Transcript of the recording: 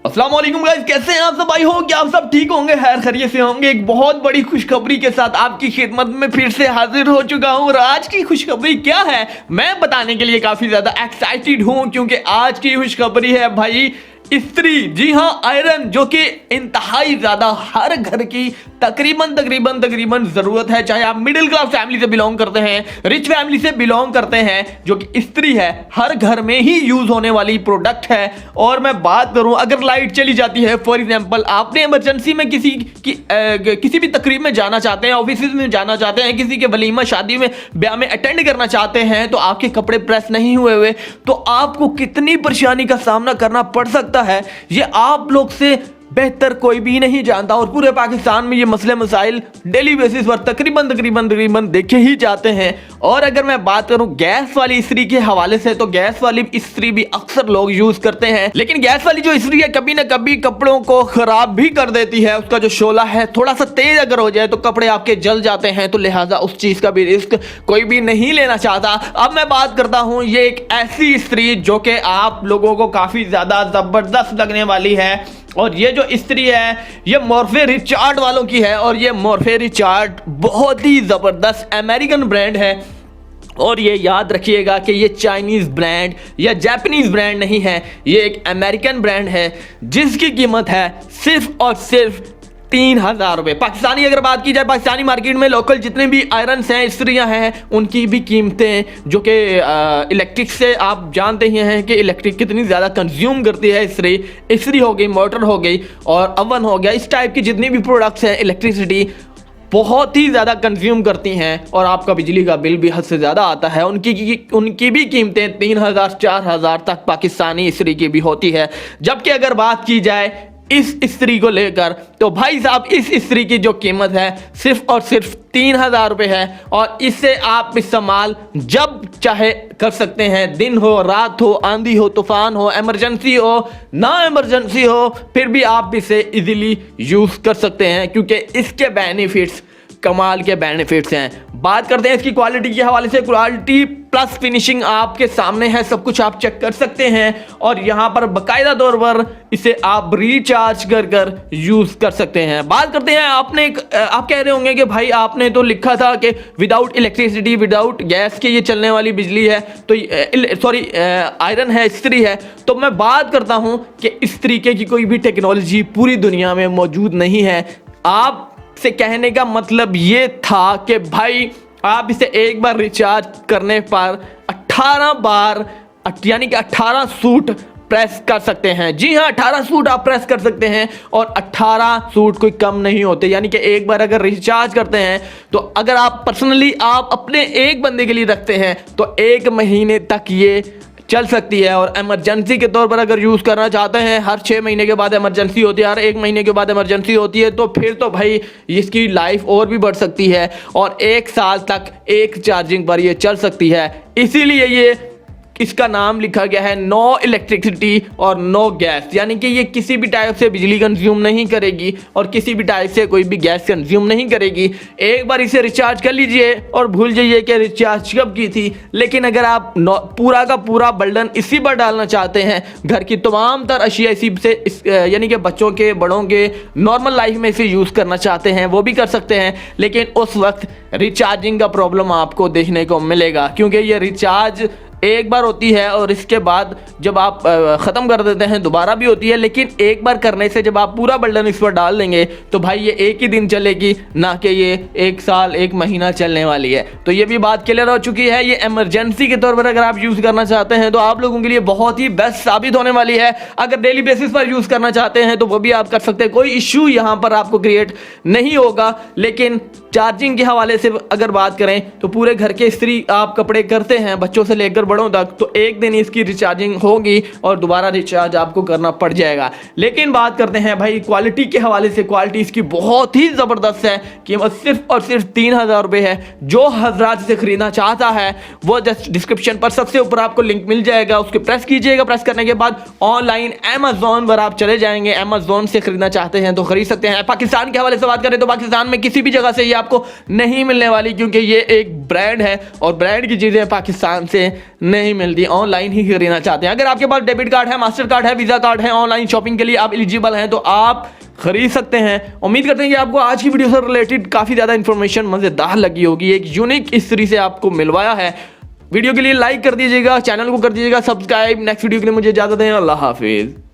अस्सलाम वालेकुम गाइस, कैसे हैं आप सब? आई हो क्या आप सब ठीक होंगे, खैर खैरियत से होंगे। एक बहुत बड़ी खुशखबरी के साथ आपकी खिदमत में फिर से हाजिर हो चुका हूं। और आज की खुशखबरी क्या है मैं बताने के लिए काफी ज्यादा एक्साइटेड हूं, क्योंकि आज की खुशखबरी है भाई स्त्री, जी हाँ आयरन, जो कि इंतहाई ज्यादा हर घर की तकरीबन जरूरत है। चाहे आप मिडिल क्लास फैमिली से बिलोंग करते हैं, रिच फैमिली से बिलोंग करते हैं, जो कि स्त्री है, हर घर में ही यूज होने वाली प्रोडक्ट है। और मैं बात करूं, अगर लाइट चली जाती है, फॉर एग्जांपल आपने इमरजेंसी में किसी भी तकरीब में जाना चाहते हैं, ऑफिस में जाना चाहते हैं, किसी के वलीमा शादी में ब्याह में अटेंड करना चाहते हैं, तो आपके कपड़े प्रेस नहीं हुए तो आपको कितनी परेशानी का सामना करना पड़ सकता है, ये आप लोग से बेहतर कोई भी नहीं जानता। और पूरे पाकिस्तान में ये मसले मसाइल डेली बेसिस पर तकरीबन देखे ही जाते हैं। और अगर मैं बात करूं गैस वाली इस्त्री के हवाले से, तो गैस वाली इस्त्री भी अक्सर लोग यूज करते हैं, लेकिन गैस वाली जो इस्त्री है कभी ना कभी कपड़ों को खराब भी कर देती है। उसका जो शोला है थोड़ा सा तेज अगर हो जाए तो कपड़े आपके जल जाते हैं, तो लिहाजा उस चीज का भी रिस्क कोई भी नहीं लेना चाहता। अब मैं बात करता हूं ये एक ऐसी इस्त्री जो कि आप लोगों को काफी ज्यादा जबरदस्त लगने वाली है। और ये जो इस्त्री है ये मॉर्फे रिचार्ड वालों की है, और ये मॉर्फे रिचार्ड बहुत ही ज़बरदस्त अमेरिकन ब्रांड है। और ये याद रखिएगा कि ये चाइनीज़ ब्रांड या जापानीज़ ब्रांड नहीं है, ये एक अमेरिकन ब्रांड है, जिसकी कीमत है सिर्फ और सिर्फ 3000 रुपये। पाकिस्तानी अगर बात की जाए, पाकिस्तानी मार्केट में लोकल जितने भी आयरन्स हैं, इस्त्रियाँ हैं, उनकी भी कीमतें, जो कि इलेक्ट्रिक से आप जानते ही हैं कि इलेक्ट्रिक कितनी ज़्यादा कंज्यूम करती है। इस्त्री हो गई, मोटर हो गई और अवन हो गया, इस टाइप की जितनी भी प्रोडक्ट्स हैं इलेक्ट्रिसिटी बहुत ही ज़्यादा कंज्यूम करती हैं, और आपका बिजली का बिल भी हद से ज़्यादा आता है। उनकी भी कीमतें 3000 4000 तक पाकिस्तानी इस्त्री की भी होती है। जबकि अगर बात की जाए इस इस्त्री को लेकर, तो भाई साहब इस इस्त्री की जो कीमत है सिर्फ और सिर्फ 3000 रुपये है, और इससे आप इस्तेमाल जब चाहे कर सकते हैं, दिन हो, रात हो, आंधी हो, तूफान हो, इमरजेंसी हो, ना इमरजेंसी हो, फिर भी आप इसे इजीली यूज़ कर सकते हैं, क्योंकि इसके बेनिफिट्स कमाल के बेनिफिट्स हैं। बात करते हैं इसकी क्वालिटी के हवाले से, क्वालिटी प्लस फिनिशिंग आपके सामने है, सब कुछ आप चेक कर सकते हैं। और यहाँ पर बाकायदा तौर पर इसे आप रिचार्ज कर यूज़ कर सकते हैं। बात करते हैं आप कह रहे होंगे कि भाई आपने तो लिखा था कि विदाउट इलेक्ट्रिसिटी, विदाउट गैस के ये चलने वाली बिजली है, तो सॉरी आयरन है, इस्त्री है। तो मैं बात करता हूँ कि इस तरीके की कोई भी टेक्नोलॉजी पूरी दुनिया में मौजूद नहीं है। आप से कहने का मतलब ये था कि भाई आप इसे एक बार रिचार्ज करने पर 18 बार यानी कि 18 सूट प्रेस कर सकते हैं। जी हाँ, 18 सूट आप प्रेस कर सकते हैं, और 18 सूट कोई कम नहीं होते। यानी कि एक बार अगर रिचार्ज करते हैं, तो अगर आप पर्सनली आप अपने एक बंदे के लिए रखते हैं, तो 1 महीने तक ये चल सकती है। और इमरजेंसी के तौर पर अगर यूज़ करना चाहते हैं, हर 6 महीने के बाद इमरजेंसी होती है, हर 1 महीने के बाद इमरजेंसी होती है, तो फिर तो भाई इसकी लाइफ और भी बढ़ सकती है, और 1 साल तक एक चार्जिंग पर ये चल सकती है। इसीलिए ये इसका नाम लिखा गया है नो इलेक्ट्रिसिटी और नो गैस, यानी कि ये किसी भी टाइप से बिजली कंज्यूम नहीं करेगी और किसी भी टाइप से कोई भी गैस कंज्यूम नहीं करेगी। एक बार इसे रिचार्ज कर लीजिए और भूल जाइए कि रिचार्ज कब की थी। लेकिन अगर आप पूरा का पूरा बर्डन इसी पर डालना चाहते हैं, घर की तमाम तर अशिया इसी से यानी कि बच्चों के, बड़ों के नॉर्मल लाइफ में इसे यूज़ करना चाहते हैं, वो भी कर सकते हैं। लेकिन उस वक्त रिचार्जिंग का प्रॉब्लम आपको देखने को मिलेगा, क्योंकि ये रिचार्ज एक बार होती है और इसके बाद जब आप ख़त्म कर देते हैं दोबारा भी होती है। लेकिन एक बार करने से जब आप पूरा बर्डन इस पर डाल देंगे, तो भाई ये एक ही दिन चलेगी, ना कि ये 1 साल 1 महीना चलने वाली है। तो ये भी बात क्लियर हो चुकी है। ये इमरजेंसी के तौर पर अगर आप यूज़ करना चाहते हैं, तो आप लोगों के लिए बहुत ही बेस्ट साबित होने वाली है। अगर डेली बेसिस पर यूज़ करना चाहते हैं, तो वो भी आप कर सकते हैं, कोई इशू यहाँ पर आपको क्रिएट नहीं होगा। लेकिन चार्जिंग के हवाले से अगर बात करें, तो पूरे घर के इस्त्री आप कपड़े करते हैं, बच्चों से लेकर बड़ों तक, तो एक दिन इसकी रिचार्जिंग होगी और दोबारा रिचार्ज आपको करना पड़ जाएगा। लेकिन बात करते हैं भाई क्वालिटी के हवाले से, क्वालिटी इसकी बहुत ही ज़बरदस्त है। कीमत सिर्फ और सिर्फ 3000 रुपये है। जो हजरात इसे खरीदना चाहता है, वो जस्ट डिस्क्रिप्शन पर सबसे ऊपर आपको लिंक मिल जाएगा, उसके प्रेस कीजिएगा। प्रेस करने के बाद ऑनलाइन अमेजोन पर आप चले जाएंगे, अमेजोन से खरीदना चाहते हैं तो खरीद सकते हैं। पाकिस्तान के हवाले से बात करें, तो पाकिस्तान में किसी भी जगह से ये आपको नहीं मिलने वाली, क्योंकि ये एक ब्रांड है और ब्रांड की चीज़ें पाकिस्तान से नहीं मिलती, ऑनलाइन ही खरीदना चाहते हैं। अगर आपके पास डेबिट कार्ड है, मास्टर कार्ड है, वीज़ा कार्ड है, ऑनलाइन शॉपिंग के लिए आप एलिजिबल हैं तो आप खरीद सकते हैं। उम्मीद करते हैं कि आपको आज की वीडियो से रिलेटेड काफ़ी ज़्यादा इन्फॉर्मेशन मज़ेदार लगी होगी, एक यूनिक इस्त्री से आपको मिलवाया है। वीडियो के लिए लाइक कर दीजिएगा, चैनल को कर दीजिएगा सब्सक्राइब। नेक्स्ट वीडियो के लिए मुझे इजाज़त दें, अल्लाह हाफिज़।